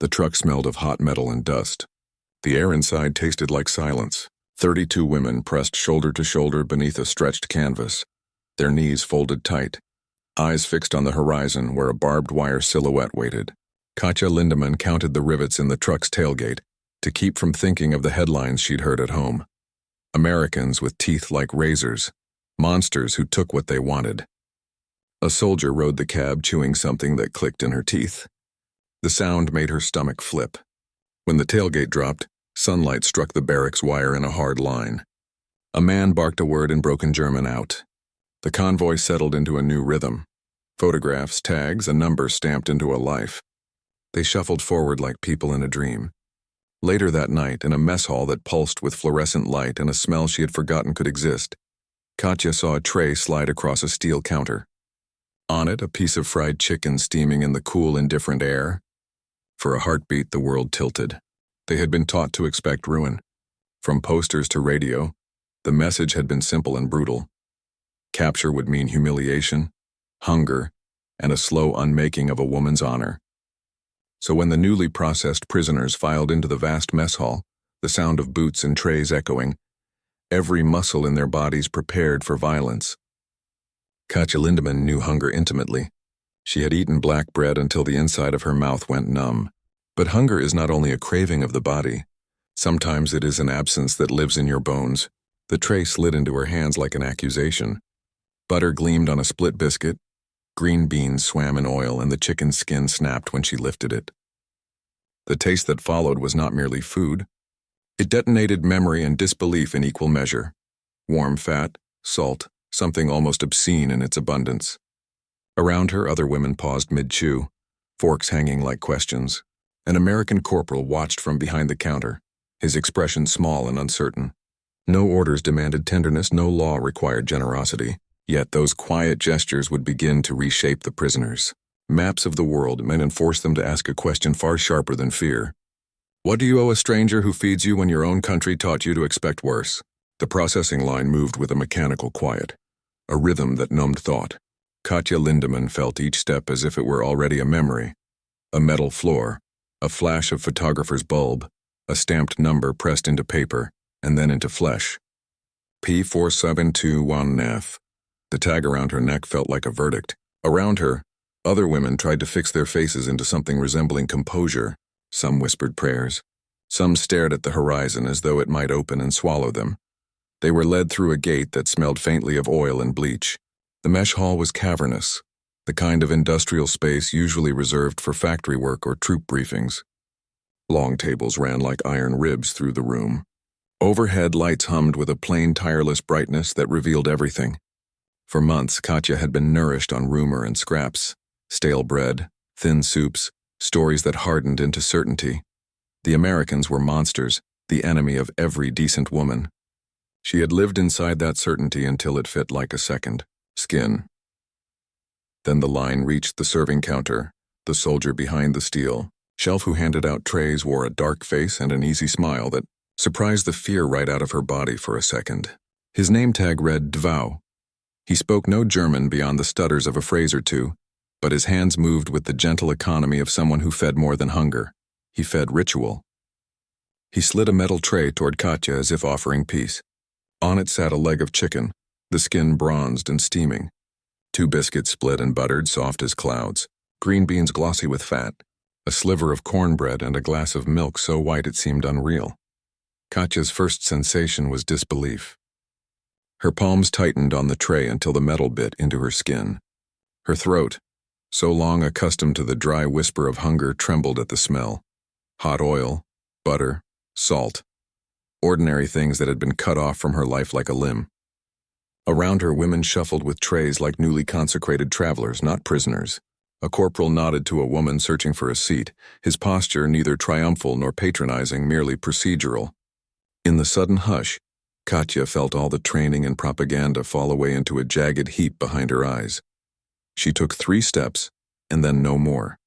The truck smelled of hot metal and dust. The air inside tasted like silence. 32 women pressed shoulder to shoulder beneath a stretched canvas, their knees folded tight, eyes fixed on the horizon where a barbed wire silhouette waited. Katja Lindemann counted the rivets in the truck's tailgate to keep from thinking of the headlines she'd heard at home. Americans with teeth like razors, monsters who took what they wanted. A soldier rode the cab chewing something that clicked in her teeth. The sound made her stomach flip. When the tailgate dropped, sunlight struck the barracks wire in a hard line. A man barked a word in broken German out. The convoy settled into a new rhythm. Photographs, tags, a number stamped into a life. They shuffled forward like people in a dream. Later that night, in a mess hall that pulsed with fluorescent light and a smell she had forgotten could exist, Katja saw a tray slide across a steel counter. On it, a piece of fried chicken steaming in the cool, indifferent air. For a heartbeat, the world tilted. They had been taught to expect ruin. From posters to radio, the message had been simple and brutal. Capture would mean humiliation, hunger, and a slow unmaking of a woman's honor. So when the newly processed prisoners filed into the vast mess hall, the sound of boots and trays echoing, every muscle in their bodies prepared for violence. Katja Lindemann knew hunger intimately. She had eaten black bread until the inside of her mouth went numb. But hunger is not only a craving of the body. Sometimes it is an absence that lives in your bones. The tray slid into her hands like an accusation. Butter gleamed on a split biscuit. Green beans swam in oil, and the chicken's skin snapped when she lifted it. The taste that followed was not merely food. It detonated memory and disbelief in equal measure. Warm fat, salt, something almost obscene in its abundance. Around her, other women paused mid-chew, forks hanging like questions. An American corporal watched from behind the counter, his expression small and uncertain. No orders demanded tenderness, no law required generosity. Yet those quiet gestures would begin to reshape the prisoners. Maps of the world might enforce them to ask a question far sharper than fear. What do you owe a stranger who feeds you when your own country taught you to expect worse? The processing line moved with a mechanical quiet, a rhythm that numbed thought. Katja Lindemann felt each step as if it were already a memory. A metal floor, a flash of photographer's bulb, a stamped number pressed into paper, and then into flesh. P4721F. The tag around her neck felt like a verdict. Around her, other women tried to fix their faces into something resembling composure. Some whispered prayers. Some stared at the horizon as though it might open and swallow them. They were led through a gate that smelled faintly of oil and bleach. The mesh hall was cavernous, the kind of industrial space usually reserved for factory work or troop briefings. Long tables ran like iron ribs through the room. Overhead lights hummed with a plain, tireless brightness that revealed everything. For months, Katja had been nourished on rumor and scraps, stale bread, thin soups, stories that hardened into certainty. The Americans were monsters, the enemy of every decent woman. She had lived inside that certainty until it fit like a second skin. Then the line reached the serving counter. The soldier behind the steel shelf who handed out trays wore a dark face and an easy smile that surprised the fear right out of her body for a second. His name tag read WWII. He spoke no German beyond the stutters of a phrase or two, but his hands moved with the gentle economy of someone who fed more than hunger. He fed ritual. He slid a metal tray toward Katja as if offering peace. On it sat a leg of chicken, the skin bronzed and steaming. 2 biscuits split and buttered, soft as clouds. Green beans glossy with fat. A sliver of cornbread and a glass of milk so white it seemed unreal. Katja's first sensation was disbelief. Her palms tightened on the tray until the metal bit into her skin. Her throat, so long accustomed to the dry whisper of hunger, trembled at the smell. Hot oil, butter, salt. Ordinary things that had been cut off from her life like a limb. Around her, women shuffled with trays like newly consecrated travelers, not prisoners. A corporal nodded to a woman searching for a seat, his posture neither triumphal nor patronizing, merely procedural. In the sudden hush, Katja felt all the training and propaganda fall away into a jagged heap behind her eyes. She took 3 steps, and then no more.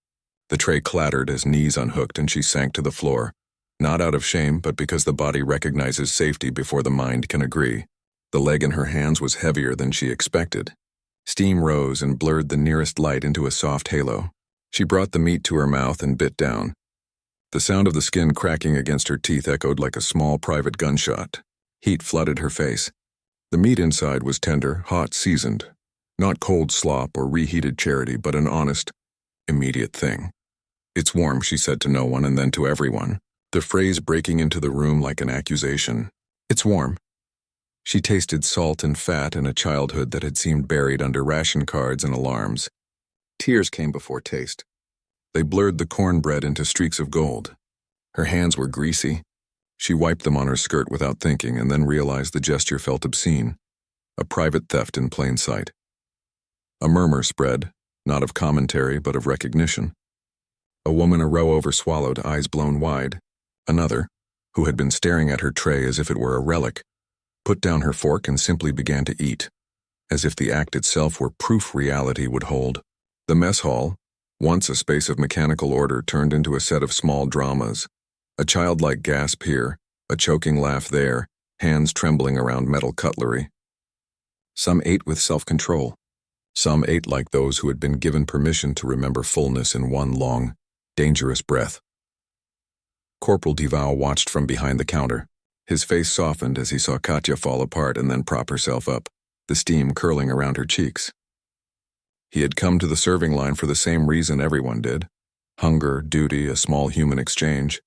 The tray clattered as knees unhooked and she sank to the floor, not out of shame, but because the body recognizes safety before the mind can agree. The leg in her hands was heavier than she expected. Steam rose and blurred the nearest light into a soft halo. She brought the meat to her mouth and bit down. The sound of the skin cracking against her teeth echoed like a small private gunshot. Heat flooded her face. The meat inside was tender, hot, seasoned. Not cold slop or reheated charity, but an honest, immediate thing. "It's warm," she said to no one and then to everyone, the phrase breaking into the room like an accusation. "It's warm." She tasted salt and fat in a childhood that had seemed buried under ration cards and alarms. Tears came before taste. They blurred the cornbread into streaks of gold. Her hands were greasy. She wiped them on her skirt without thinking and then realized the gesture felt obscene. A private theft in plain sight. A murmur spread, not of commentary but of recognition. A woman a row over swallowed, eyes blown wide. Another, who had been staring at her tray as if it were a relic, put down her fork and simply began to eat, as if the act itself were proof reality would hold. The mess hall, once a space of mechanical order, turned into a set of small dramas. A childlike gasp here, a choking laugh there, hands trembling around metal cutlery. Some ate with self-control. Some ate like those who had been given permission to remember fullness in one long, dangerous breath. Corporal DeVow watched from behind the counter. His face softened as he saw Katya fall apart and then prop herself up, the steam curling around her cheeks. He had come to the serving line for the same reason everyone did. Hunger, duty, a small human exchange.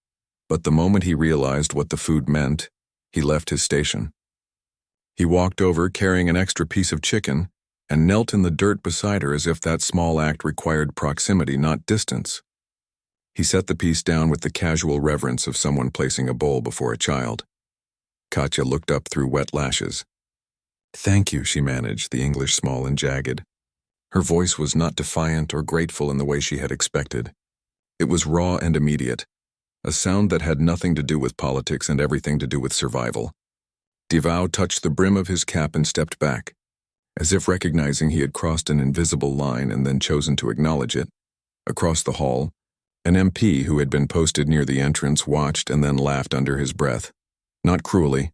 But the moment he realized what the food meant, he left his station. He walked over carrying an extra piece of chicken and knelt in the dirt beside her as if that small act required proximity, not distance. He set the piece down with the casual reverence of someone placing a bowl before a child. Katya looked up through wet lashes. "Thank you," she managed, the English small and jagged. Her voice was not defiant or grateful in the way she had expected. It was raw and immediate, a sound that had nothing to do with politics and everything to do with survival. DeVow touched the brim of his cap and stepped back, as if recognizing he had crossed an invisible line and then chosen to acknowledge it. Across the hall, an MP who had been posted near the entrance watched and then laughed under his breath. Not cruelly,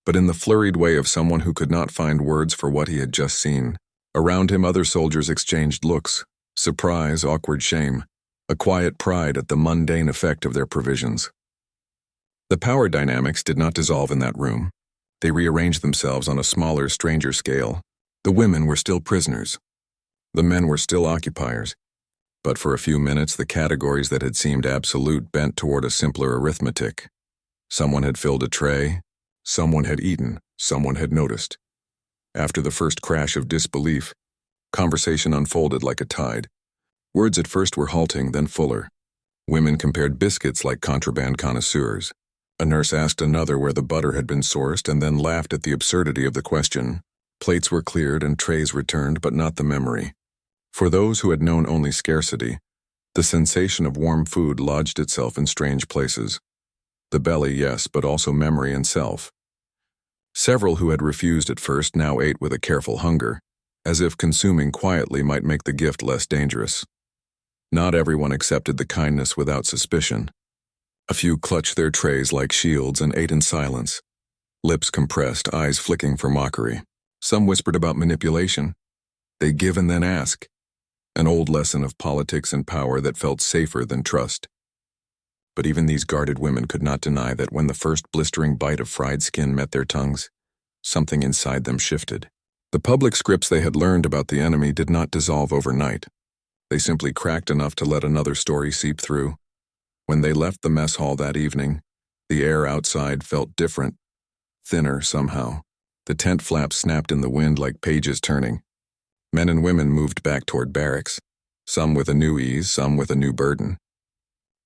but in the flurried way of someone who could not find words for what he had just seen. Around him, other soldiers exchanged looks, surprise, awkward shame, a quiet pride at the mundane effect of their provisions. The power dynamics did not dissolve in that room. They rearranged themselves on a smaller, stranger scale. The women were still prisoners. The men were still occupiers. But for a few minutes, the categories that had seemed absolute bent toward a simpler arithmetic. Someone had filled a tray. Someone had eaten. Someone had noticed. After the first crash of disbelief, conversation unfolded like a tide. Words at first were halting, then fuller. Women compared biscuits like contraband connoisseurs. A nurse asked another where the butter had been sourced and then laughed at the absurdity of the question. Plates were cleared and trays returned, but not the memory. For those who had known only scarcity, the sensation of warm food lodged itself in strange places. The belly, yes, but also memory and self. Several who had refused at first now ate with a careful hunger, as if consuming quietly might make the gift less dangerous. Not everyone accepted the kindness without suspicion. A few clutched their trays like shields and ate in silence, lips compressed, eyes flicking for mockery. Some whispered about manipulation. They give and then ask. An old lesson of politics and power that felt safer than trust. But even these guarded women could not deny that when the first blistering bite of fried skin met their tongues, something inside them shifted. The public scripts they had learned about the enemy did not dissolve overnight. They simply cracked enough to let another story seep through. When they left the mess hall that evening, the air outside felt different, thinner somehow. The tent flaps snapped in the wind like pages turning. Men and women moved back toward barracks, some with a new ease, some with a new burden.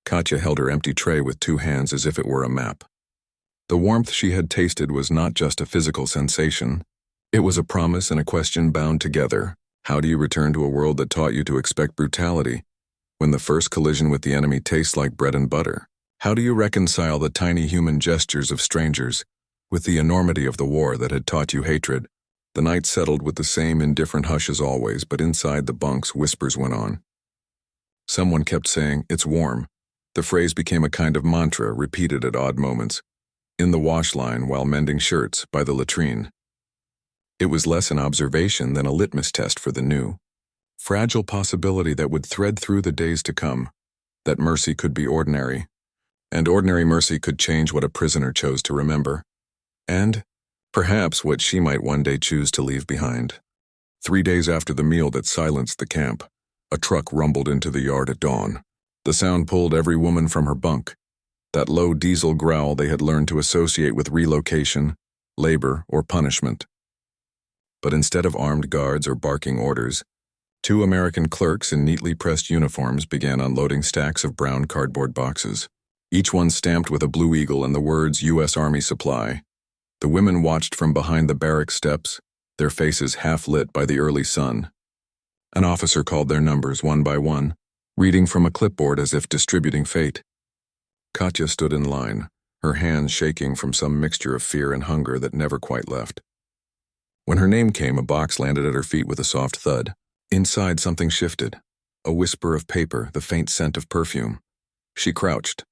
Katya held her empty tray with two hands as if it were a map. The warmth she had tasted was not just a physical sensation. It was a promise and a question bound together. How do you return to a world that taught you to expect brutality, when the first collision with the enemy tastes like bread and butter? How do you reconcile the tiny human gestures of strangers with the enormity of the war that had taught you hatred? The night settled with the same indifferent hush as always, but inside the bunks, whispers went on. Someone kept saying, "It's warm." The phrase became a kind of mantra, repeated at odd moments. In the wash line, while mending shirts, by the latrine. It was less an observation than a litmus test for the new, fragile possibility that would thread through the days to come, that mercy could be ordinary, And ordinary mercy could change what a prisoner chose to remember. And, perhaps, what she might one day choose to leave behind. 3 days after the meal that silenced the camp, a truck rumbled into the yard at dawn. The sound pulled every woman from her bunk. That low diesel growl they had learned to associate with relocation, labor, or punishment. But instead of armed guards or barking orders, 2 American clerks in neatly pressed uniforms began unloading stacks of brown cardboard boxes, each one stamped with a blue eagle and the words U.S. Army Supply. The women watched from behind the barrack steps, their faces half lit by the early sun. An officer called their numbers one by one, reading from a clipboard as if distributing fate. Katya stood in line, her hands shaking from some mixture of fear and hunger that never quite left. When her name came, a box landed at her feet with a soft thud. Inside, something shifted. A whisper of paper, the faint scent of perfume. She crouched.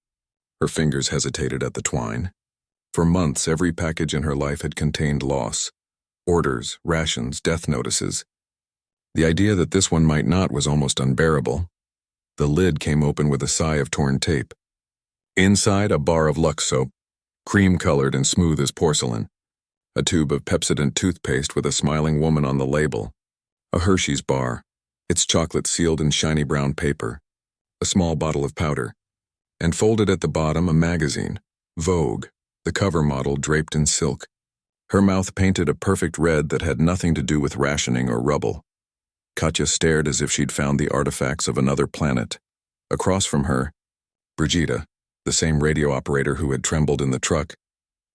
Her fingers hesitated at the twine. For months, every package in her life had contained loss. Orders, rations, death notices. The idea that this one might not was almost unbearable. The lid came open with a sigh of torn tape. Inside, a bar of Lux soap, cream-colored and smooth as porcelain. A tube of Pepsodent toothpaste with a smiling woman on the label. A Hershey's bar, its chocolate sealed in shiny brown paper. A small bottle of powder. And folded at the bottom, a magazine, Vogue, the cover model draped in silk. Her mouth painted a perfect red that had nothing to do with rationing or rubble. Katya stared as if she'd found the artifacts of another planet. Across from her, Brigida, the same radio operator who had trembled in the truck,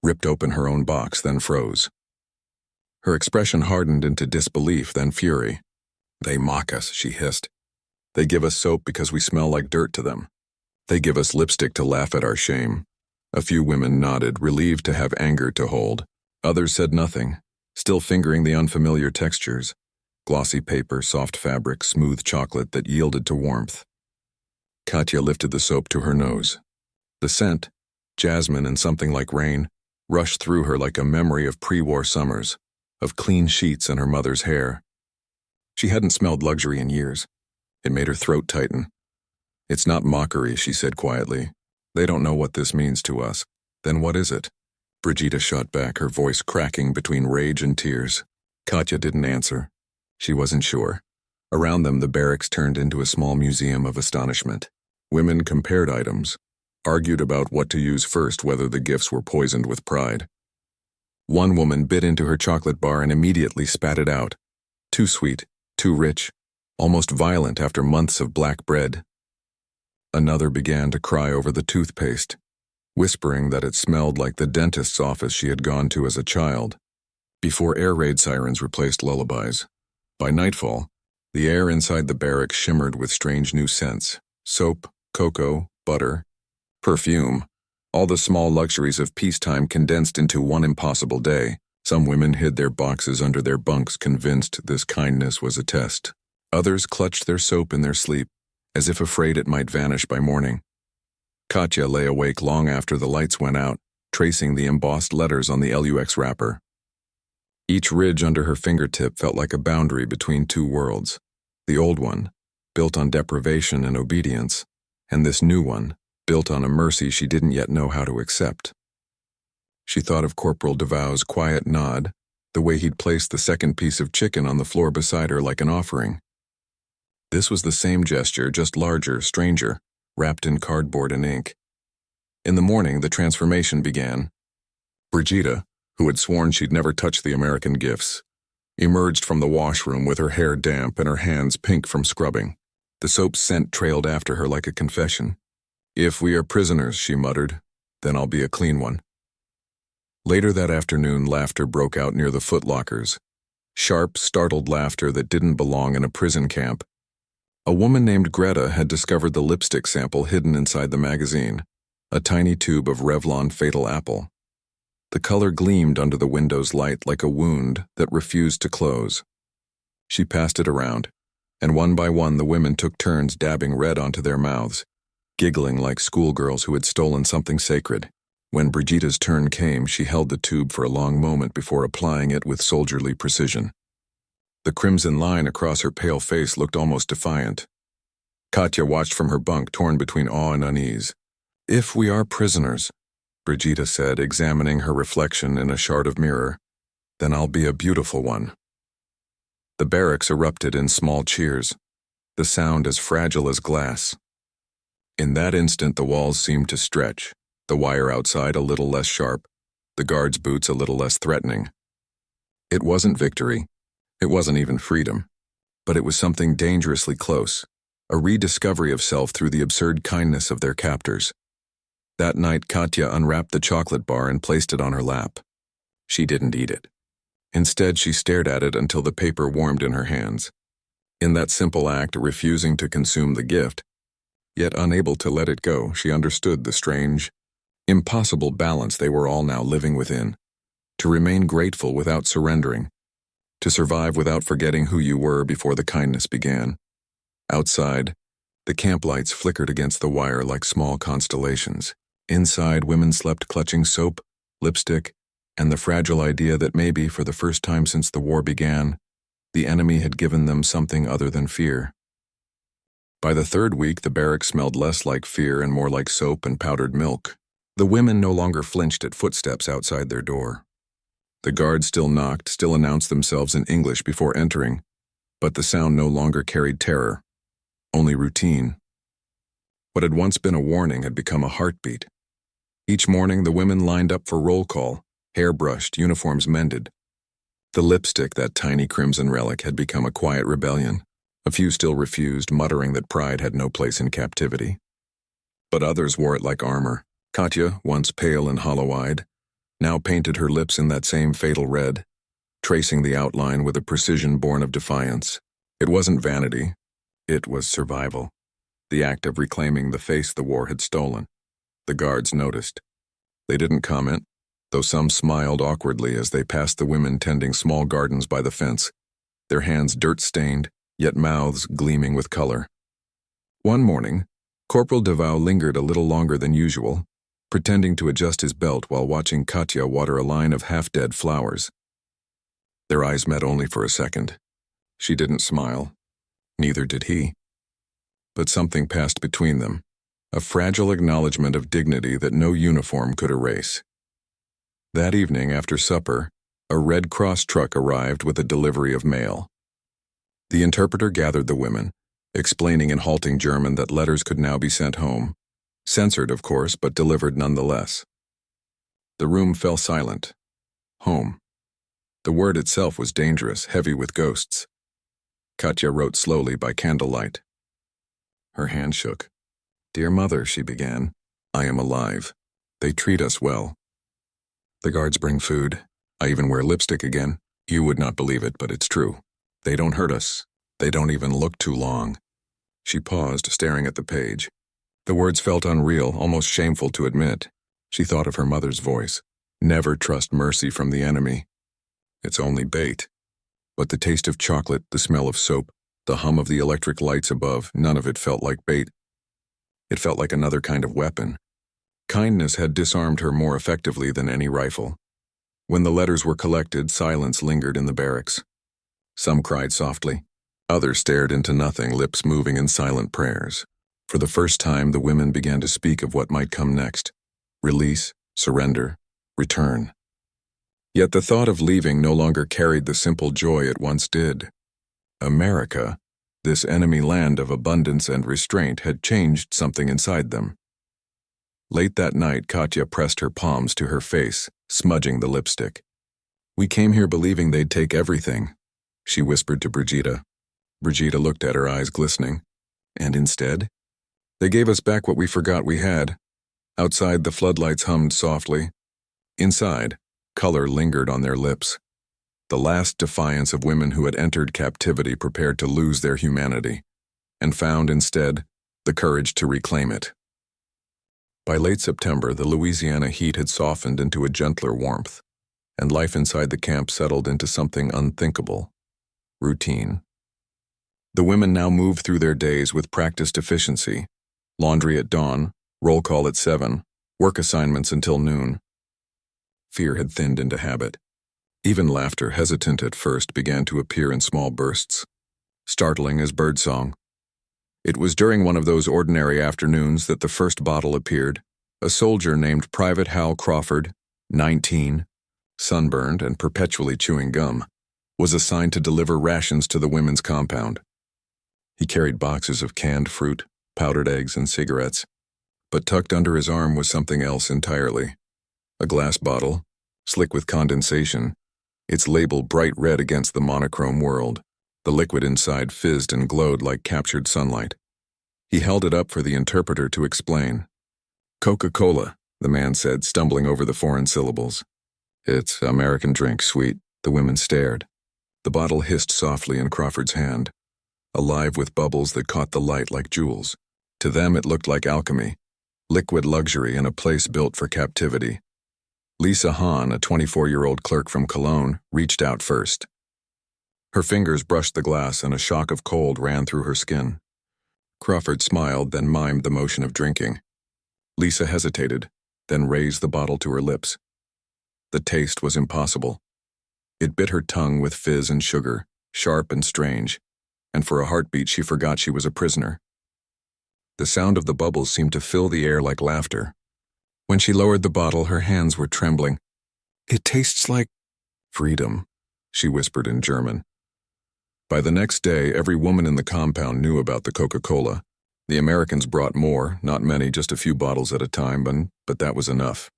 ripped open her own box, then froze. Her expression hardened into disbelief, then fury. "They mock us," she hissed. "They give us soap because we smell like dirt to them. They give us lipstick to laugh at our shame." A few women nodded, relieved to have anger to hold. Others said nothing, still fingering the unfamiliar textures. Glossy paper, soft fabric, smooth chocolate that yielded to warmth. Katya lifted the soap to her nose. The scent, jasmine and something like rain, rushed through her like a memory of pre-war summers, of clean sheets and her mother's hair. She hadn't smelled luxury in years. It made her throat tighten. "It's not mockery," she said quietly. "They don't know what this means to us. Then what is it?" Brigida shot back, her voice cracking between rage and tears. Katya didn't answer. She wasn't sure. Around them, the barracks turned into a small museum of astonishment. Women compared items, argued about what to use first, whether the gifts were poisoned with pride. One woman bit into her chocolate bar and immediately spat it out. Too sweet, too rich, almost violent after months of black bread. Another began to cry over the toothpaste, whispering that it smelled like the dentist's office she had gone to as a child, before air raid sirens replaced lullabies. By nightfall, the air inside the barracks shimmered with strange new scents: soap, cocoa, butter, perfume, all the small luxuries of peacetime condensed into one impossible day. Some women hid their boxes under their bunks, convinced this kindness was a test. Others clutched their soap in their sleep, as if afraid it might vanish by morning. Katya lay awake long after the lights went out, tracing the embossed letters on the LUX wrapper. Each ridge under her fingertip felt like a boundary between two worlds. The old one, built on deprivation and obedience, and this new one, built on a mercy she didn't yet know how to accept. She thought of Corporal DeVow's quiet nod, the way he'd placed the second piece of chicken on the floor beside her like an offering. This was the same gesture, just larger, stranger, wrapped in cardboard and ink. In the morning, the transformation began. Brigida, who had sworn she'd never touch the American gifts, emerged from the washroom with her hair damp and her hands pink from scrubbing. The soap scent trailed after her like a confession. "If we are prisoners," she muttered, "then I'll be a clean one." Later that afternoon, laughter broke out near the footlockers. Sharp, startled laughter that didn't belong in a prison camp. A woman named Greta had discovered the lipstick sample hidden inside the magazine, a tiny tube of Revlon Fatal Apple. The color gleamed under the window's light like a wound that refused to close. She passed it around, and one by one the women took turns dabbing red onto their mouths, giggling like schoolgirls who had stolen something sacred. When Brigida's turn came, she held the tube for a long moment before applying it with soldierly precision. The crimson line across her pale face looked almost defiant. Katya watched from her bunk, torn between awe and unease. If we are prisoners, Brigida said, examining her reflection in a shard of mirror, then I'll be a beautiful one. The barracks erupted in small cheers, the sound as fragile as glass. In that instant the walls seemed to stretch, the wire outside a little less sharp, the guards' boots a little less threatening. It wasn't victory, it wasn't even freedom, but it was something dangerously close, a rediscovery of self through the absurd kindness of their captors. That night Katya unwrapped the chocolate bar and placed it on her lap. She didn't eat it. Instead, she stared at it until the paper warmed in her hands. In that simple act, refusing to consume the gift, yet unable to let it go, she understood the strange, impossible balance they were all now living within. To remain grateful without surrendering. To survive without forgetting who you were before the kindness began. Outside, the camp lights flickered against the wire like small constellations. Inside, women slept clutching soap, lipstick, and the fragile idea that maybe, for the first time since the war began, the enemy had given them something other than fear. By the third week, the barracks smelled less like fear and more like soap and powdered milk. The women no longer flinched at footsteps outside their door. The guards still knocked, still announced themselves in English before entering, but the sound no longer carried terror, only routine. What had once been a warning had become a heartbeat. Each morning, the women lined up for roll call, hair brushed, uniforms mended. The lipstick, that tiny crimson relic, had become a quiet rebellion. A few still refused, muttering that pride had no place in captivity. But others wore it like armor. Katya, once pale and hollow-eyed, now painted her lips in that same fatal red, tracing the outline with a precision born of defiance. It wasn't vanity. It was survival. The act of reclaiming the face the war had stolen. The guards noticed. They didn't comment, though some smiled awkwardly as they passed the women tending small gardens by the fence, their hands dirt-stained, yet mouths gleaming with color. One morning, Corporal DeVow lingered a little longer than usual, pretending to adjust his belt while watching Katya water a line of half-dead flowers. Their eyes met only for a second. She didn't smile. Neither did he. But something passed between them, a fragile acknowledgement of dignity that no uniform could erase. That evening, after supper, a Red Cross truck arrived with a delivery of mail. The interpreter gathered the women, explaining in halting German that letters could now be sent home, censored, of course, but delivered nonetheless. The room fell silent. Home. The word itself was dangerous, heavy with ghosts. Katya wrote slowly by candlelight. Her hand shook. "Dear Mother," she began, "I am alive. They treat us well. The guards bring food. I even wear lipstick again. You would not believe it, but it's true. They don't hurt us. They don't even look too long." She paused, staring at the page. The words felt unreal, almost shameful to admit. She thought of her mother's voice. Never trust mercy from the enemy. It's only bait. But the taste of chocolate, the smell of soap, the hum of the electric lights above, none of it felt like bait. It felt like another kind of weapon. Kindness had disarmed her more effectively than any rifle. When the letters were collected, silence lingered in the barracks. Some cried softly. Others stared into nothing, lips moving in silent prayers. For the first time, the women began to speak of what might come next. Release, surrender, return. Yet the thought of leaving no longer carried the simple joy it once did. America, this enemy land of abundance and restraint, had changed something inside them. Late that night, Katya pressed her palms to her face, smudging the lipstick. "We came here believing they'd take everything," she whispered to Brigida. Brigida looked at her, eyes glistening. "And instead? They gave us back what we forgot we had." Outside, the floodlights hummed softly. Inside, color lingered on their lips. The last defiance of women who had entered captivity prepared to lose their humanity, and found instead the courage to reclaim it. By late September, the Louisiana heat had softened into a gentler warmth, and life inside the camp settled into something unthinkable: routine. The women now moved through their days with practiced efficiency: laundry at dawn, roll call at 7, work assignments until noon. Fear had thinned into habit. Even laughter, hesitant at first, began to appear in small bursts, startling as birdsong. It was during one of those ordinary afternoons that the first bottle appeared, A soldier named Private Hal Crawford, 19, sunburned and perpetually chewing gum, was assigned to deliver rations to the women's compound. He carried boxes of canned fruit, powdered eggs, and cigarettes, but tucked under his arm was something else entirely. A glass bottle, slick with condensation, its label bright red against the monochrome world. The liquid inside fizzed and glowed like captured sunlight. He held it up for the interpreter to explain. "Coca-Cola," the man said, stumbling over the foreign syllables. "It's American drink, sweet." The women stared. The bottle hissed softly in Crawford's hand, alive with bubbles that caught the light like jewels. To them it looked like alchemy, liquid luxury in a place built for captivity. Lisa Hahn, a 24-year-old clerk from Cologne, reached out first. Her fingers brushed the glass and a shock of cold ran through her skin. Crawford smiled, then mimed the motion of drinking. Lisa hesitated, then raised the bottle to her lips. The taste was impossible. It bit her tongue with fizz and sugar, sharp and strange, and for a heartbeat she forgot she was a prisoner. The sound of the bubbles seemed to fill the air like laughter. When she lowered the bottle, her hands were trembling. "It tastes like freedom," she whispered in German. By the next day, every woman in the compound knew about the Coca-Cola. The Americans brought more, not many, just a few bottles at a time, but that was enough.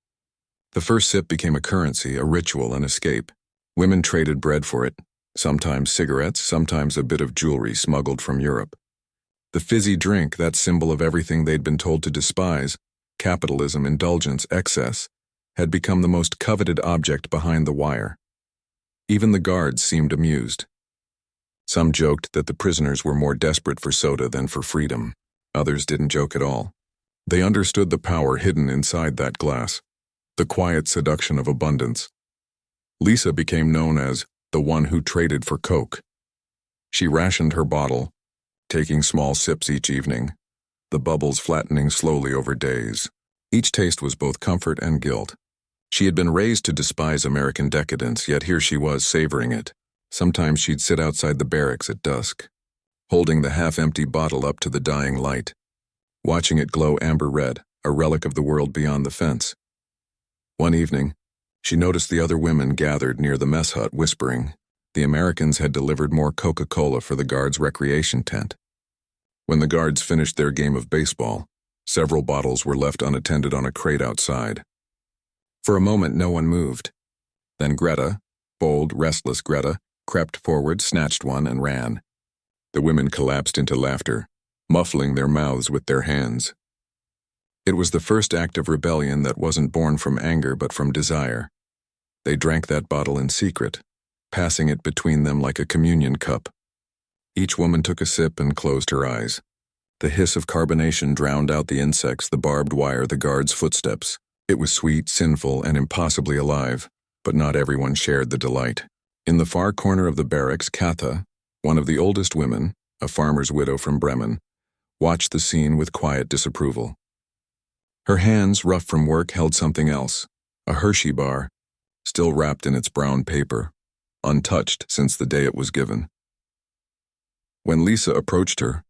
The first sip became a currency, a ritual, an escape. Women traded bread for it, sometimes cigarettes, sometimes a bit of jewelry smuggled from Europe. The fizzy drink, that symbol of everything they'd been told to despise, capitalism, indulgence, excess, had become the most coveted object behind the wire. Even the guards seemed amused. Some joked that the prisoners were more desperate for soda than for freedom. Others didn't joke at all. They understood the power hidden inside that glass, the quiet seduction of abundance. Lisa became known as the one who traded for Coke. She rationed her bottle, taking small sips each evening, the bubbles flattening slowly over days. Each taste was both comfort and guilt. She had been raised to despise American decadence, yet here she was savoring it. Sometimes she'd sit outside the barracks at dusk, holding the half-empty bottle up to the dying light, watching it glow amber red, a relic of the world beyond the fence. One evening, she noticed the other women gathered near the mess hut whispering. The Americans had delivered more Coca-Cola for the guards' recreation tent. When the guards finished their game of baseball, several bottles were left unattended on a crate outside. For a moment, no one moved. Then Greta, bold, restless Greta, crept forward, snatched one, and ran. The women collapsed into laughter, muffling their mouths with their hands. It was the first act of rebellion that wasn't born from anger but from desire. They drank that bottle in secret, passing it between them like a communion cup. Each woman took a sip and closed her eyes. The hiss of carbonation drowned out the insects, the barbed wire, the guards' footsteps. It was sweet, sinful, and impossibly alive, but not everyone shared the delight. In the far corner of the barracks, Katha, one of the oldest women, a farmer's widow from Bremen, watched the scene with quiet disapproval. Her hands, rough from work, held something else, a Hershey bar, still wrapped in its brown paper, untouched since the day it was given. When Lisa approached her,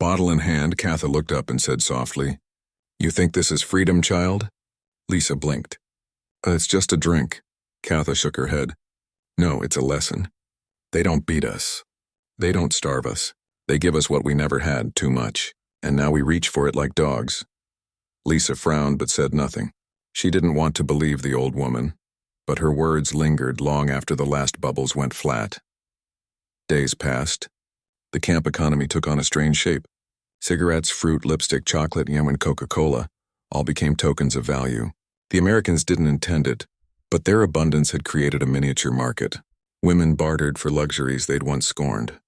bottle in hand, Katha looked up and said softly, "You think this is freedom, child?" Lisa blinked. "It's just a drink." Katha shook her head. "No, it's a lesson. They don't beat us. They don't starve us. They give us what we never had, too much, and now we reach for it like dogs." Lisa frowned but said nothing. She didn't want to believe the old woman, but her words lingered long after the last bubbles went flat. Days passed. The camp economy took on a strange shape. Cigarettes, fruit, lipstick, chocolate, and Coca-Cola all became tokens of value. The Americans didn't intend it, but their abundance had created a miniature market. Women bartered for luxuries they'd once scorned.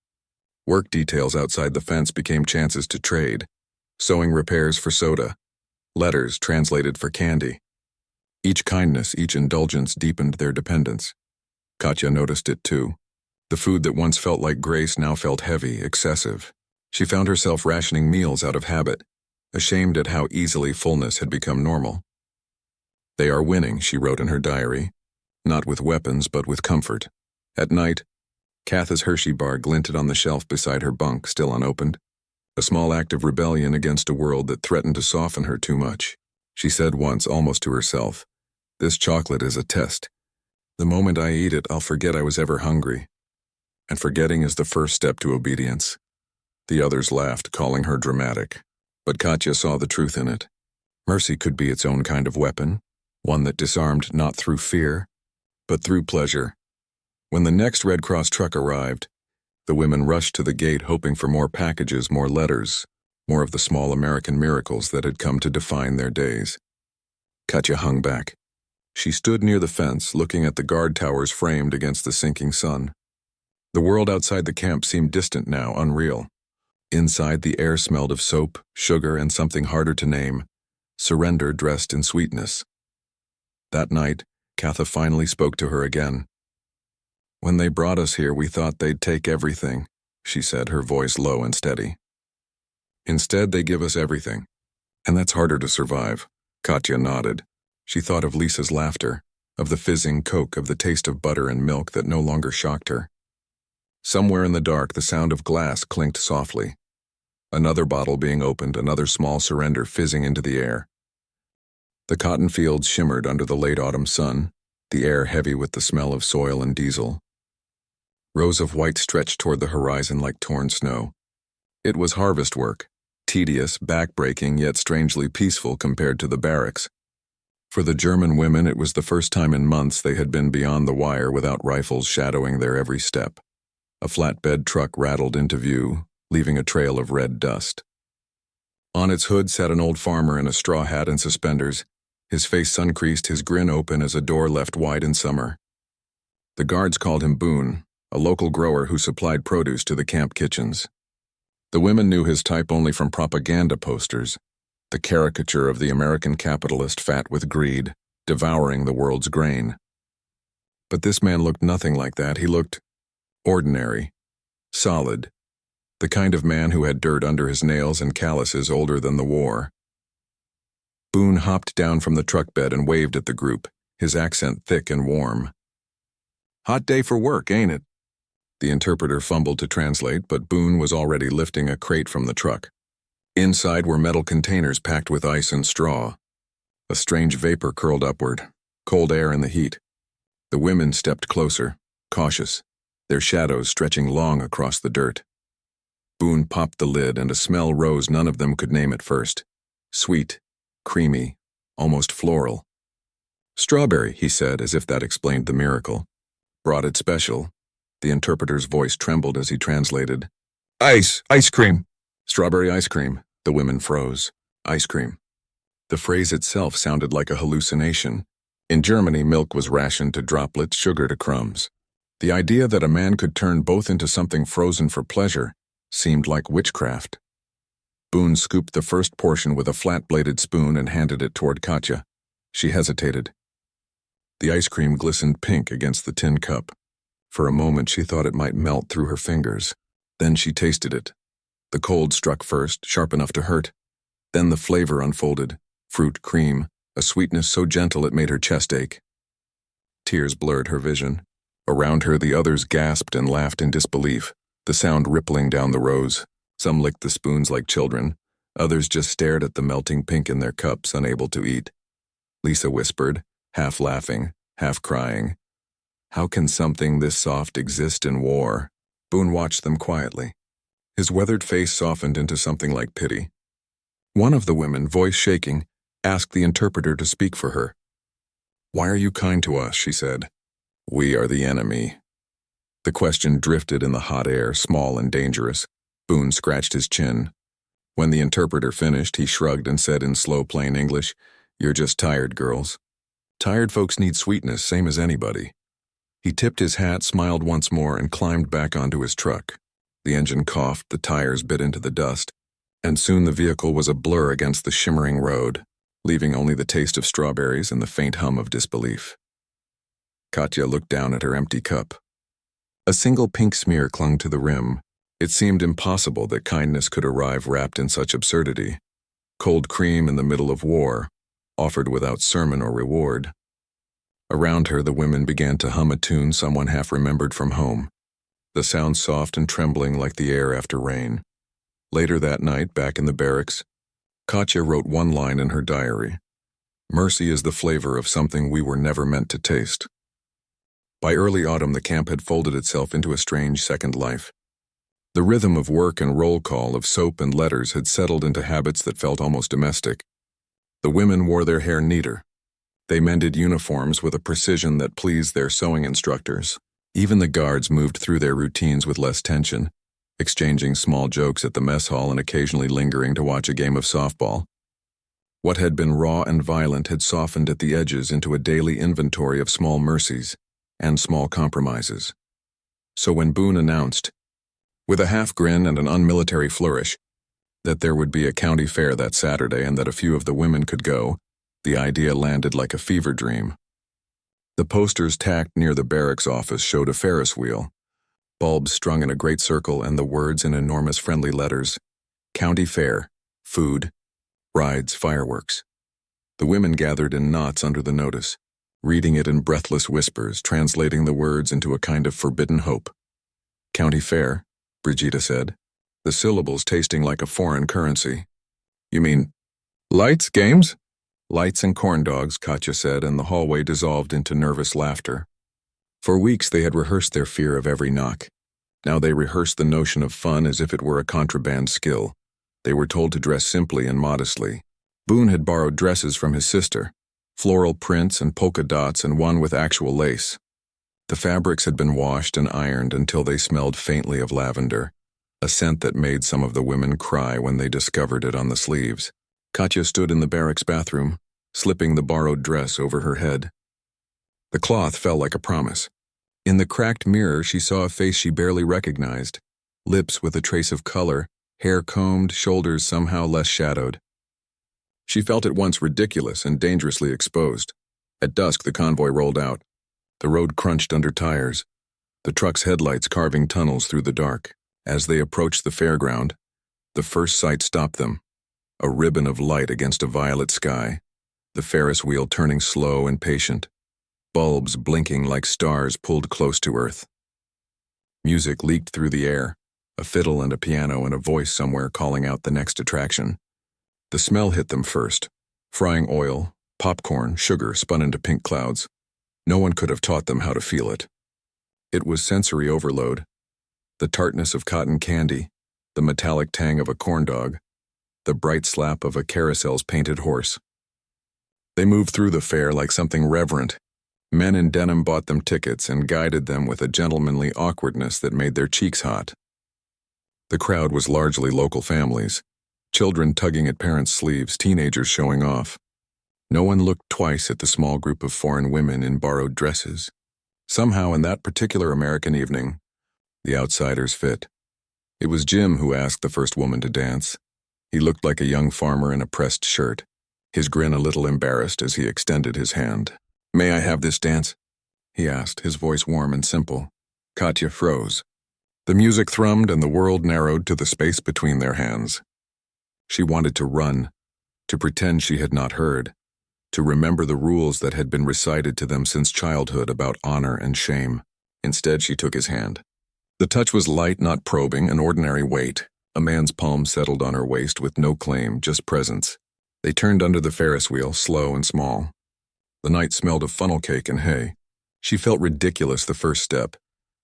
Work details outside the fence became chances to trade. Sewing repairs for soda. Letters translated for candy. Each kindness, each indulgence deepened their dependence. Katya noticed it too. The food that once felt like grace now felt heavy, excessive. She found herself rationing meals out of habit, ashamed at how easily fullness had become normal. "They are winning," she wrote in her diary, not with weapons but with comfort. At night, Katha's Hershey bar glinted on the shelf beside her bunk, still unopened, a small act of rebellion against a world that threatened to soften her too much. She said once, almost to herself, "This chocolate is a test. The moment I eat it, I'll forget I was ever hungry." And forgetting is the first step to obedience. The others laughed, calling her dramatic. But Katya saw the truth in it. Mercy could be its own kind of weapon, one that disarmed not through fear, but through pleasure. When the next Red Cross truck arrived, the women rushed to the gate hoping for more packages, more letters, more of the small American miracles that had come to define their days. Katya hung back. She stood near the fence, looking at the guard towers framed against the sinking sun. The world outside the camp seemed distant now, unreal. Inside, the air smelled of soap, sugar, and something harder to name, surrender dressed in sweetness. That night, Katha finally spoke to her again. "When they brought us here, we thought they'd take everything," she said, her voice low and steady. "Instead, they give us everything. And that's harder to survive." Katya nodded. She thought of Lisa's laughter, of the fizzing Coke, of the taste of butter and milk that no longer shocked her. Somewhere in the dark, the sound of glass clinked softly. Another bottle being opened, another small surrender fizzing into the air. The cotton fields shimmered under the late autumn sun, the air heavy with the smell of soil and diesel. Rows of white stretched toward the horizon like torn snow. It was harvest work, tedious, back-breaking, yet strangely peaceful compared to the barracks. For the German women, it was the first time in months they had been beyond the wire without rifles shadowing their every step. A flatbed truck rattled into view, leaving a trail of red dust. On its hood sat an old farmer in a straw hat and suspenders, his face sun-creased, his grin open as a door left wide in summer. The guards called him Boone, a local grower who supplied produce to the camp kitchens. The women knew his type only from propaganda posters, the caricature of the American capitalist fat with greed, devouring the world's grain. But this man looked nothing like that. He looked ordinary, solid, the kind of man who had dirt under his nails and calluses older than the war. Boone hopped down from the truck bed and waved at the group, his accent thick and warm. "Hot day for work, ain't it?" The interpreter fumbled to translate, but Boone was already lifting a crate from the truck. Inside were metal containers packed with ice and straw. A strange vapor curled upward, cold air in the heat. The women stepped closer, cautious, their shadows stretching long across the dirt. Boone popped the lid and a smell rose none of them could name at first. Sweet, creamy, almost floral. "Strawberry," he said, as if that explained the miracle. "Brought it special." The interpreter's voice trembled as he translated. Ice cream." "Strawberry ice cream." The women froze. Ice cream. The phrase itself sounded like a hallucination. In Germany, milk was rationed to droplets, sugar to crumbs. The idea that a man could turn both into something frozen for pleasure seemed like witchcraft. Boone scooped the first portion with a flat-bladed spoon and handed it toward Katya. She hesitated. The ice cream glistened pink against the tin cup. For a moment she thought it might melt through her fingers. Then she tasted it. The cold struck first, sharp enough to hurt. Then the flavor unfolded. Fruit, cream, a sweetness so gentle it made her chest ache. Tears blurred her vision. Around her the others gasped and laughed in disbelief, the sound rippling down the rows. Some licked the spoons like children. Others just stared at the melting pink in their cups, unable to eat. Lisa whispered, half laughing, half crying, "How can something this soft exist in war?" Boone watched them quietly. His weathered face softened into something like pity. One of the women, voice shaking, asked the interpreter to speak for her. "Why are you kind to us?" she said. "We are the enemy." The question drifted in the hot air, small and dangerous. Boone scratched his chin. When the interpreter finished, he shrugged and said in slow, plain English, "You're just tired, girls. Tired folks need sweetness, same as anybody." He tipped his hat, smiled once more, and climbed back onto his truck. The engine coughed, the tires bit into the dust, and soon the vehicle was a blur against the shimmering road, leaving only the taste of strawberries and the faint hum of disbelief. Katya looked down at her empty cup. A single pink smear clung to the rim. It seemed impossible that kindness could arrive wrapped in such absurdity. Cold cream in the middle of war, offered without sermon or reward. Around her, the women began to hum a tune someone half remembered from home, the sound soft and trembling like the air after rain. Later that night, back in the barracks, Katya wrote one line in her diary. Mercy is the flavor of something we were never meant to taste. By early autumn, the camp had folded itself into a strange second life. The rhythm of work and roll call, of soap and letters, had settled into habits that felt almost domestic. The women wore their hair neater. They mended uniforms with a precision that pleased their sewing instructors. Even the guards moved through their routines with less tension, exchanging small jokes at the mess hall and occasionally lingering to watch a game of softball. What had been raw and violent had softened at the edges into a daily inventory of small mercies and small compromises. So when Boone announced, with a half grin and an unmilitary flourish, that there would be a county fair that Saturday and that a few of the women could go, the idea landed like a fever dream. The posters tacked near the barracks office showed a Ferris wheel, bulbs strung in a great circle, and the words in enormous friendly letters: County Fair, food, rides, fireworks. The women gathered in knots under the notice, reading it in breathless whispers, translating the words into a kind of forbidden hope. County Fair, Brigida said, the syllables tasting like a foreign currency. You mean lights, games? Lights and corn dogs, Katya said, and the hallway dissolved into nervous laughter. For weeks they had rehearsed their fear of every knock. Now they rehearsed the notion of fun as if it were a contraband skill. They were told to dress simply and modestly. Boone had borrowed dresses from his sister, floral prints and polka dots and one with actual lace. The fabrics had been washed and ironed until they smelled faintly of lavender, a scent that made some of the women cry when they discovered it on the sleeves. Katya stood in the barracks bathroom, slipping the borrowed dress over her head. The cloth fell like a promise. In the cracked mirror she saw a face she barely recognized, lips with a trace of color, hair combed, shoulders somehow less shadowed. She felt at once ridiculous and dangerously exposed. At dusk the convoy rolled out. The road crunched under tires, the truck's headlights carving tunnels through the dark. As they approached the fairground, the first sight stopped them. A ribbon of light against a violet sky, the Ferris wheel turning slow and patient, bulbs blinking like stars pulled close to earth. Music leaked through the air, a fiddle and a piano and a voice somewhere calling out the next attraction. The smell hit them first. Frying oil, popcorn, sugar spun into pink clouds. No one could have taught them how to feel it. It was sensory overload. The tartness of cotton candy, the metallic tang of a corn dog, the bright slap of a carousel's painted horse. They moved through the fair like something reverent. Men in denim bought them tickets and guided them with a gentlemanly awkwardness that made their cheeks hot. The crowd was largely local families, children tugging at parents' sleeves, teenagers showing off. No one looked twice at the small group of foreign women in borrowed dresses. Somehow, in that particular American evening, the outsiders fit. It was Jim who asked the first woman to dance. He looked like a young farmer in a pressed shirt, his grin a little embarrassed as he extended his hand. "May I have this dance?" he asked, his voice warm and simple. Katya froze. The music thrummed and the world narrowed to the space between their hands. She wanted to run, to pretend she had not heard, to remember the rules that had been recited to them since childhood about honor and shame. Instead, she took his hand. The touch was light, not probing, an ordinary weight. A man's palm settled on her waist with no claim, just presence. They turned under the Ferris wheel, slow and small. The night smelled of funnel cake and hay. She felt ridiculous the first step,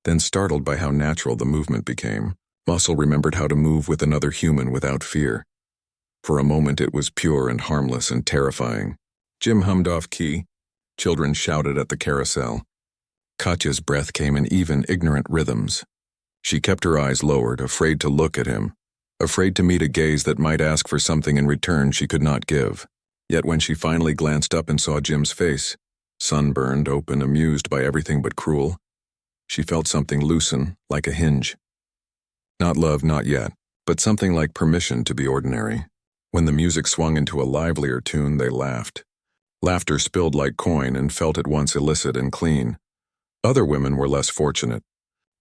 then startled by how natural the movement became. Muscle remembered how to move with another human without fear. For a moment it was pure and harmless and terrifying. Jim hummed off key. Children shouted at the carousel. Katya's breath came in even, ignorant rhythms. She kept her eyes lowered, afraid to look at him, afraid to meet a gaze that might ask for something in return she could not give. Yet when she finally glanced up and saw Jim's face, sunburned, open, amused by everything but cruel, she felt something loosen, like a hinge. Not love, not yet, but something like permission to be ordinary. When the music swung into a livelier tune, they laughed. Laughter spilled like coin and felt at once illicit and clean. Other women were less fortunate.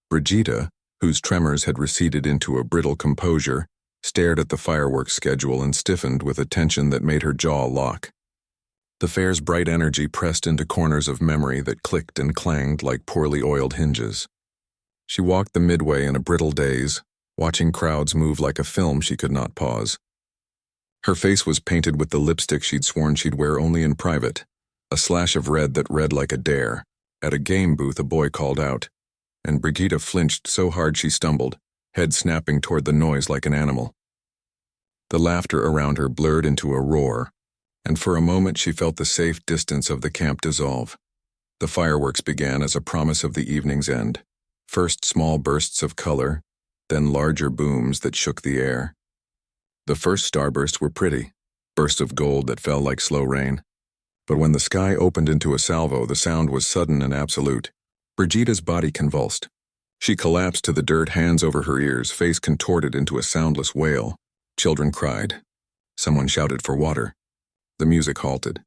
Brigida, whose tremors had receded into a brittle composure, stared at the fireworks schedule and stiffened with a tension that made her jaw lock. The fair's bright energy pressed into corners of memory that clicked and clanged like poorly oiled hinges. She walked the midway in a brittle daze, watching crowds move like a film she could not pause. Her face was painted with the lipstick she'd sworn she'd wear only in private, a slash of red that read like a dare. At a game booth, a boy called out, and Brigida flinched so hard she stumbled, head snapping toward the noise like an animal. The laughter around her blurred into a roar, and for a moment she felt the safe distance of the camp dissolve. The fireworks began as a promise of the evening's end. First small bursts of color, then larger booms that shook the air. The first starbursts were pretty, bursts of gold that fell like slow rain. But when the sky opened into a salvo, the sound was sudden and absolute. Brigida's body convulsed. She collapsed to the dirt, hands over her ears, face contorted into a soundless wail. Children cried. Someone shouted for water. The music halted.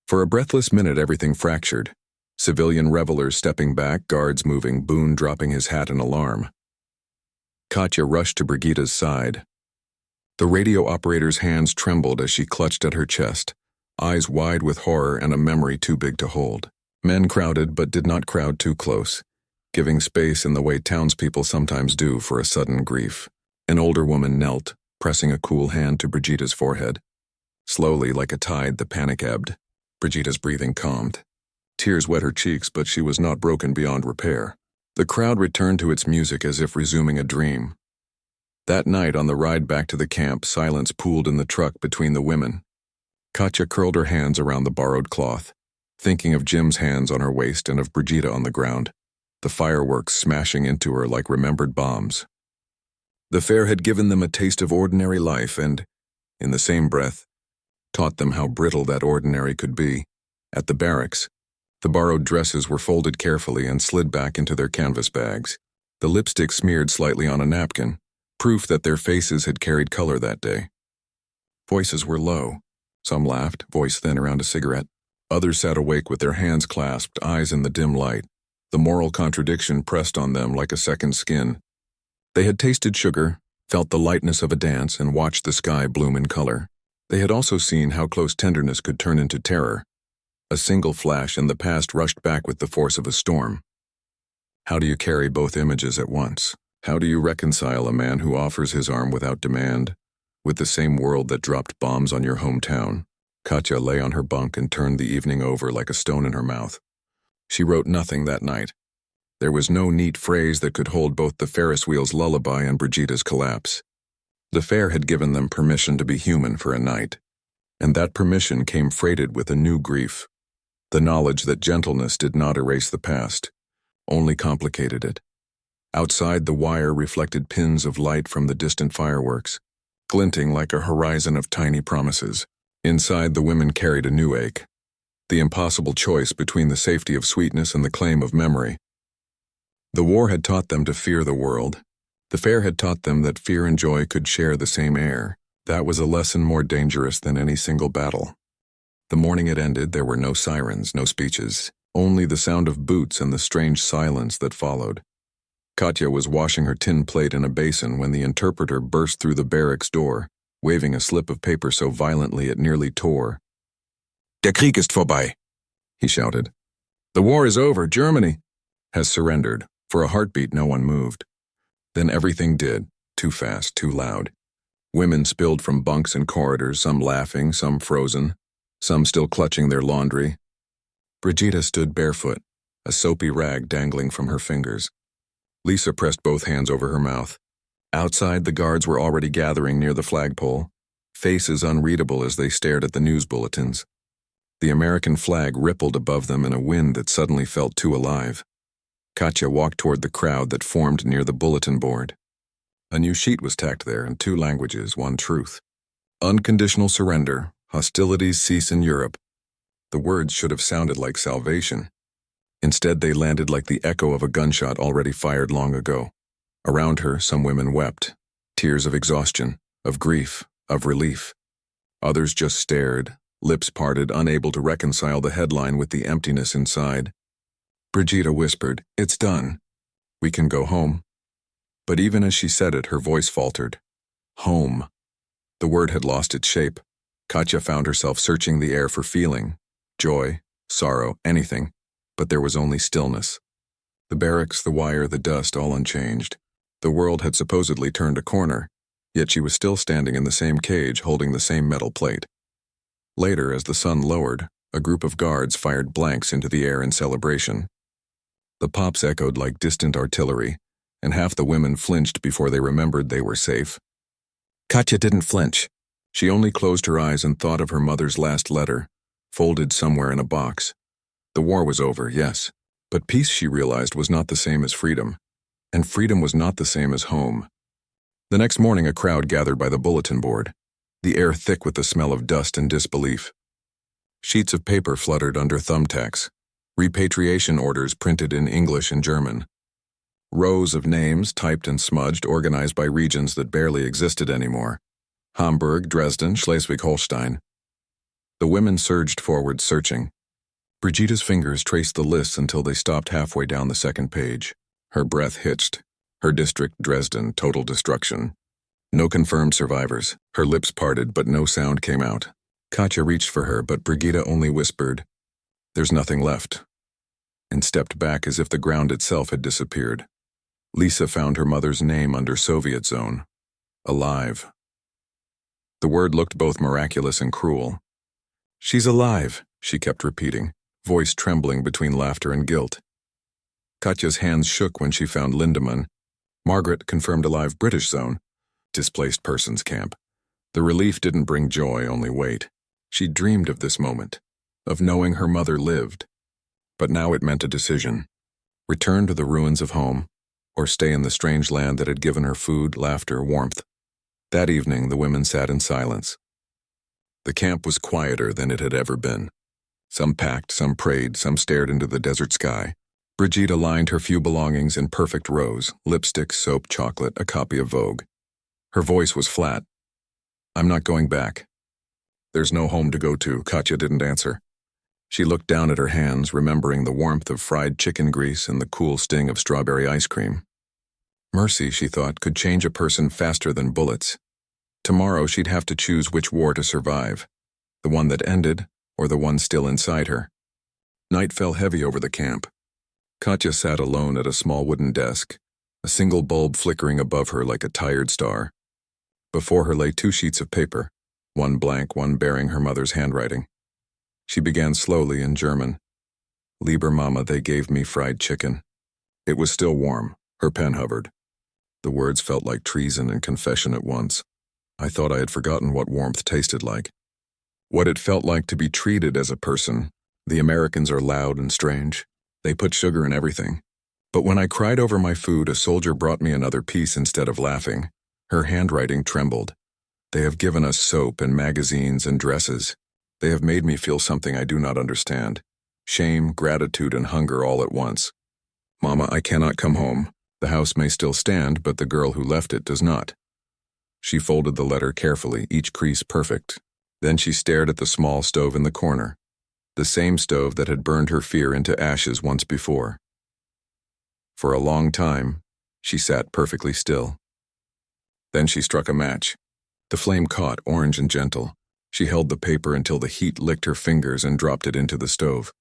For a breathless minute, everything fractured. Civilian revelers stepping back, guards moving, Boone dropping his hat in alarm. Katya rushed to Brigida's side. The radio operator's hands trembled as she clutched at her chest, eyes wide with horror and a memory too big to hold. Men crowded but did not crowd too close, giving space in the way townspeople sometimes do for a sudden grief. An older woman knelt, pressing a cool hand to Brigida's forehead. Slowly, like a tide, the panic ebbed. Brigida's breathing calmed. Tears wet her cheeks, but she was not broken beyond repair. The crowd returned to its music as if resuming a dream. That night, on the ride back to the camp, silence pooled in the truck between the women. Katya curled her hands around the borrowed cloth, thinking of Jim's hands on her waist and of Brigida on the ground, the fireworks smashing into her like remembered bombs. The fair had given them a taste of ordinary life and, in the same breath, taught them how brittle that ordinary could be. At the barracks, the borrowed dresses were folded carefully and slid back into their canvas bags, the lipstick smeared slightly on a napkin, proof that their faces had carried color that day. Voices were low. Some laughed, voice thin around a cigarette. Others sat awake with their hands clasped, eyes in the dim light. The moral contradiction pressed on them like a second skin. They had tasted sugar, felt the lightness of a dance, and watched the sky bloom in color. They had also seen how close tenderness could turn into terror. A single flash and the past rushed back with the force of a storm. How do you carry both images at once? How do you reconcile a man who offers his arm without demand with the same world that dropped bombs on your hometown? Katya lay on her bunk and turned the evening over like a stone in her mouth. She wrote nothing that night. There was no neat phrase that could hold both the Ferris wheel's lullaby and Brigida's collapse. The fair had given them permission to be human for a night, and that permission came freighted with a new grief. The knowledge that gentleness did not erase the past, only complicated it. Outside, the wire reflected pins of light from the distant fireworks, glinting like a horizon of tiny promises. Inside, the women carried a new ache, the impossible choice between the safety of sweetness and the claim of memory. The war had taught them to fear the world. The fair had taught them that fear and joy could share the same air. That was a lesson more dangerous than any single battle. The morning had ended. There were no sirens, no speeches, only the sound of boots and the strange silence that followed. Katya was washing her tin plate in a basin when the interpreter burst through the barracks door, waving a slip of paper so violently it nearly tore. "Der Krieg ist vorbei," he shouted. "The war is over. Germany has surrendered." For a heartbeat, no one moved. Then everything did, too fast, too loud. Women spilled from bunks and corridors, some laughing, some frozen, some still clutching their laundry. Brigida stood barefoot, a soapy rag dangling from her fingers. Lisa pressed both hands over her mouth. Outside, the guards were already gathering near the flagpole, faces unreadable as they stared at the news bulletins. The American flag rippled above them in a wind that suddenly felt too alive. Katya walked toward the crowd that formed near the bulletin board. A new sheet was tacked there in 2 languages, one truth. Unconditional surrender, hostilities cease in Europe. The words should have sounded like salvation. Instead, they landed like the echo of a gunshot already fired long ago. Around her, some women wept, tears of exhaustion, of grief, of relief. Others just stared, lips parted, unable to reconcile the headline with the emptiness inside. Brigida whispered, "It's done. We can go home." But even as she said it, her voice faltered. Home. The word had lost its shape. Katya found herself searching the air for feeling, joy, sorrow, anything, but there was only stillness. The barracks, the wire, the dust, all unchanged. The world had supposedly turned a corner, yet she was still standing in the same cage holding the same metal plate. Later, as the sun lowered, a group of guards fired blanks into the air in celebration. The pops echoed like distant artillery, and half the women flinched before they remembered they were safe. Katja didn't flinch. She only closed her eyes and thought of her mother's last letter, folded somewhere in a box. The war was over, yes, but peace, she realized, was not the same as freedom, and freedom was not the same as home. The next morning, a crowd gathered by the bulletin board, the air thick with the smell of dust and disbelief. Sheets of paper fluttered under thumbtacks, repatriation orders printed in English and German. Rows of names, typed and smudged, organized by regions that barely existed anymore. Hamburg, Dresden, Schleswig-Holstein. The women surged forward, searching. Brigitta's fingers traced the lists until they stopped halfway down the second page. Her breath hitched. Her district, Dresden, total destruction. No confirmed survivors. Her lips parted, but no sound came out. Katja reached for her, but Brigitta only whispered, "There's nothing left," and stepped back as if the ground itself had disappeared. Lisa found her mother's name under Soviet zone. Alive. The word looked both miraculous and cruel. "She's alive," she kept repeating, voice trembling between laughter and guilt. Katja's hands shook when she found Lindemann. Margaret confirmed alive, British zone. Displaced persons camp. The relief didn't bring joy, only weight. She dreamed of this moment, of knowing her mother lived. But now it meant a decision. Return to the ruins of home, or stay in the strange land that had given her food, laughter, warmth. That evening, the women sat in silence. The camp was quieter than it had ever been. Some packed, some prayed, some stared into the desert sky. Brigitte lined her few belongings in perfect rows: lipstick, soap, chocolate, a copy of Vogue. Her voice was flat. "I'm not going back." "There's no home to go to," Katja didn't answer. She looked down at her hands, remembering the warmth of fried chicken grease and the cool sting of strawberry ice cream. Mercy, she thought, could change a person faster than bullets. Tomorrow she'd have to choose which war to survive, the one that ended or the one still inside her. Night fell heavy over the camp. Katja sat alone at a small wooden desk, a single bulb flickering above her like a tired star. Before her lay 2 sheets of paper, one blank, one bearing her mother's handwriting. She began slowly in German. "Lieber Mama, they gave me fried chicken." It was still warm. Her pen hovered. The words felt like treason and confession at once. "I thought I had forgotten what warmth tasted like. What it felt like to be treated as a person. The Americans are loud and strange. They put sugar in everything. But when I cried over my food, a soldier brought me another piece instead of laughing." Her handwriting trembled. "They have given us soap and magazines and dresses. They have made me feel something I do not understand. Shame, gratitude, and hunger all at once. Mama, I cannot come home. The house may still stand, but the girl who left it does not." She folded the letter carefully, each crease perfect. Then she stared at the small stove in the corner, the same stove that had burned her fear into ashes once before. For a long time, she sat perfectly still. Then she struck a match. The flame caught, orange and gentle. She held the paper until the heat licked her fingers and dropped it into the stove.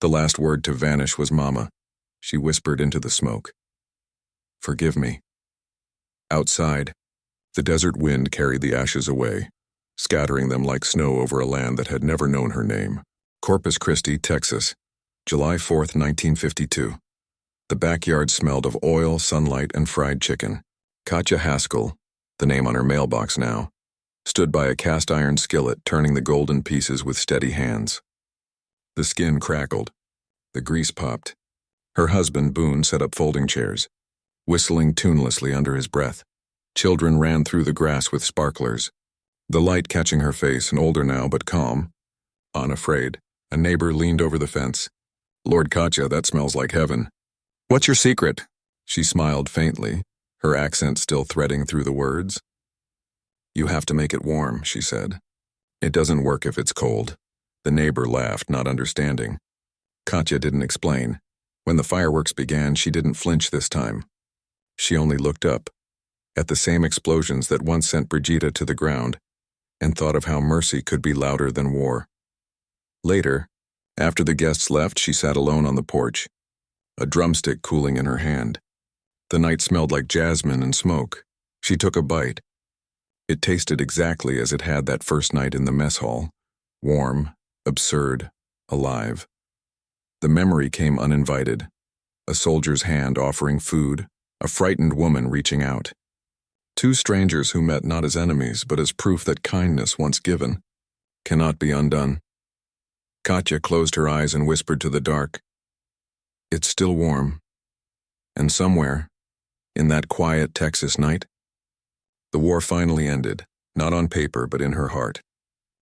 The last word to vanish was "Mama." She whispered into the smoke. "Forgive me." Outside, the desert wind carried the ashes away, scattering them like snow over a land that had never known her name. Corpus Christi, Texas, July 4th, 1952. The backyard smelled of oil, sunlight, and fried chicken. Katja Haskell, the name on her mailbox now, stood by a cast-iron skillet, turning the golden pieces with steady hands. The skin crackled. The grease popped. Her husband, Boone, set up folding chairs, whistling tunelessly under his breath. Children ran through the grass with sparklers, the light catching her face, and older now but calm. Unafraid, a neighbor leaned over the fence. "Lord Katja, that smells like heaven." "What's your secret?" She smiled faintly, her accent still threading through the words. "You have to make it warm," she said. "It doesn't work if it's cold." The neighbor laughed, not understanding. Katja didn't explain. When the fireworks began, she didn't flinch this time. She only looked up, at the same explosions that once sent Brigitte to the ground, and thought of how mercy could be louder than war. Later, after the guests left, she sat alone on the porch, a drumstick cooling in her hand. The night smelled like jasmine and smoke. She took a bite. It tasted exactly as it had that first night in the mess hall. Warm, absurd, alive. The memory came uninvited. A soldier's hand offering food, a frightened woman reaching out. Two strangers who met not as enemies, but as proof that kindness once given cannot be undone. Katya closed her eyes and whispered to the dark, "It's still warm." And somewhere, in that quiet Texas night, the war finally ended, not on paper but in her heart.